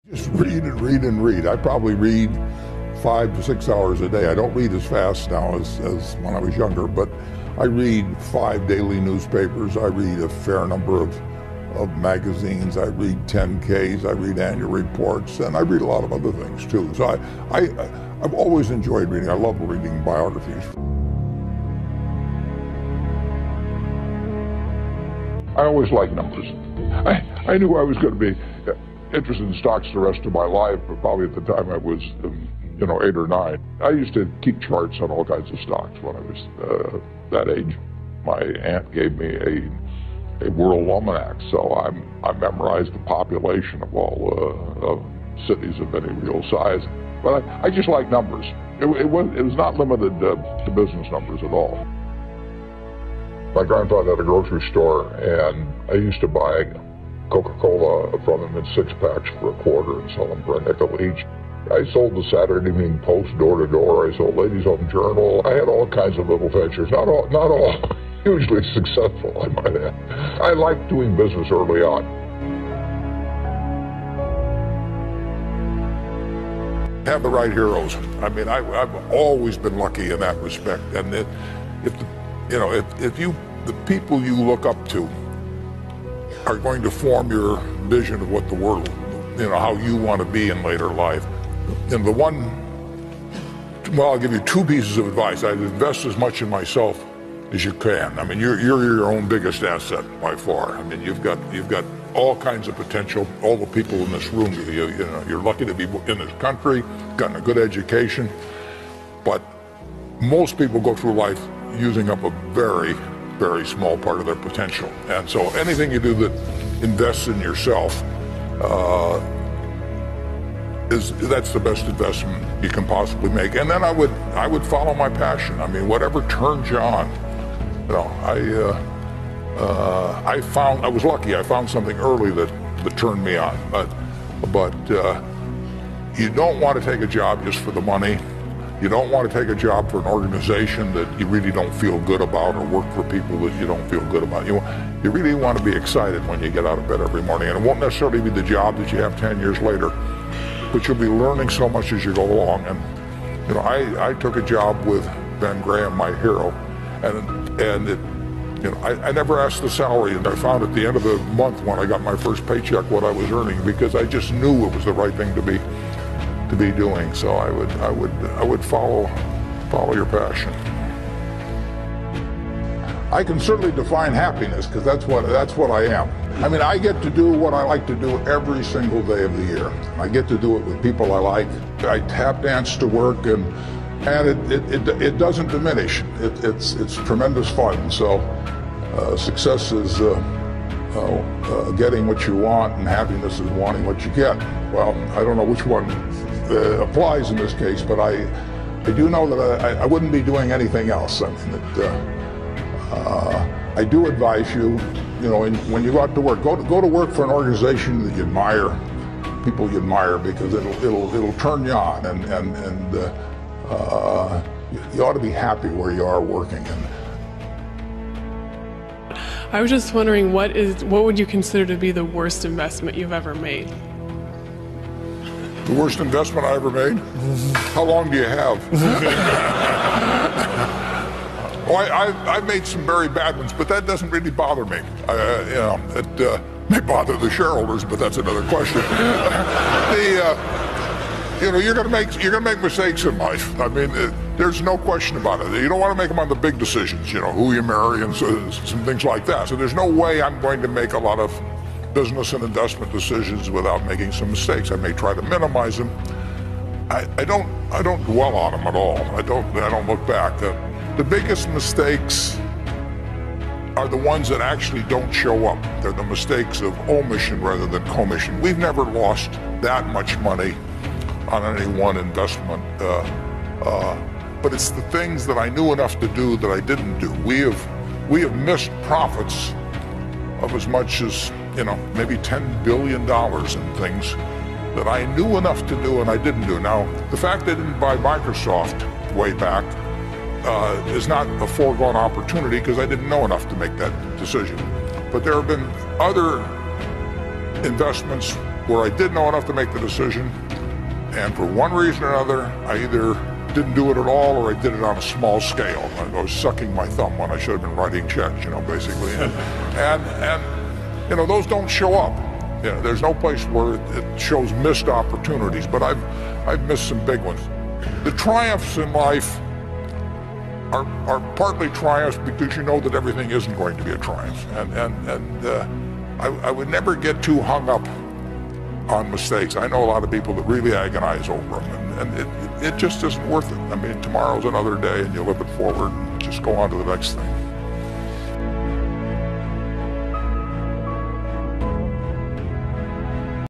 Just read and read and read. I probably read 5 to 6 hours a day. I don't read as fast now as when I was younger, but I read 5 daily newspapers. I read a fair number of magazines. I read 10Ks. I read annual reports, and I read a lot of other things too. So I've always enjoyed reading. I love reading biographies. I always liked numbers. I knew I was going to be interested in stocks the rest of my life, but probably at the time I was, 8 or 9. I used to keep charts on all kinds of stocks when I was that age. My aunt gave me a world almanac, so I memorized the population of all cities of any real size. But I just like numbers. It was not limited to business numbers at all. My grandfather had a grocery store, and I used to buy Coca-Cola from him in 6-packs for $0.25 and sell them for $0.05 each. I sold the Saturday Evening Post door to door. I sold Ladies Home Journal. I had all kinds of little ventures, not all hugely successful, I might add. I liked doing business early on. Have the right heroes. I mean, I've always been lucky in that respect. And if the people you look up to are going to form your vision of what the world, how you want to be in later life. And I'll give you 2 pieces of advice. I'd invest as much in myself as you can. I mean, you're your own biggest asset by far. I mean, you've got all kinds of potential. All the people in this room, you're lucky to be in this country, gotten a good education, but most people go through life using up a very, very small part of their potential. And so anything you do that invests in yourself, that's the best investment you can possibly make. And then I would follow my passion. I mean, whatever turns you on. I was lucky. I found something early that turned me on. But you don't want to take a job just for the money. You don't want to take a job for an organization that you really don't feel good about, or work for people that you don't feel good about. You really want to be excited when you get out of bed every morning. And it won't necessarily be the job that you have 10 years later, but you'll be learning so much as you go along. And I took a job with Ben Graham, my hero, and I never asked the salary, and I found at the end of the month when I got my first paycheck what I was earning, because I just knew it was the right thing to be doing. So I would follow your passion. I can certainly define happiness, because that's what I am. I mean, I get to do what I like to do every single day of the year. I get to do it with people I like. I tap dance to work, and it doesn't diminish. It's tremendous fun. So success is getting what you want, and happiness is wanting what you get. Well, I don't know which one applies in this case, but I do know that I wouldn't be doing anything else. I mean, I do advise you, when you go out to work, go to work for an organization that you admire, people you admire, because it'll turn you on, and you ought to be happy where you are working. I was just wondering, what would you consider to be the worst investment you've ever made? The worst investment I ever made? How long do you have? I've made some very bad ones, but that doesn't really bother me. It may bother the shareholders, but that's another question. You're going to make mistakes in life. I mean, there's no question about it. You don't want to make them on the big decisions, who you marry and some things like that. So there's no way I'm going to make a lot of business and investment decisions without making some mistakes. I may try to minimize them. I don't dwell on them at all. I don't look back. The biggest mistakes are the ones that actually don't show up. They're the mistakes of omission rather than commission. We've never lost that much money on any one investment, but it's the things that I knew enough to do that I didn't do. We have missed profits of as much as maybe $10 billion in things that I knew enough to do and I didn't do. Now, the fact I didn't buy Microsoft way back is not a foregone opportunity, because I didn't know enough to make that decision. But there have been other investments where I did know enough to make the decision, and for one reason or another, I either didn't do it at all or I did it on a small scale. I was sucking my thumb when I should have been writing checks, basically. And those don't show up. There's no place where it shows missed opportunities, but I've missed some big ones. The triumphs in life are partly triumphs because you know that everything isn't going to be a triumph. And I would never get too hung up on mistakes. I know a lot of people that really agonize over them, and it just isn't worth it. I mean, tomorrow's another day, and you live it forward and just go on to the next thing.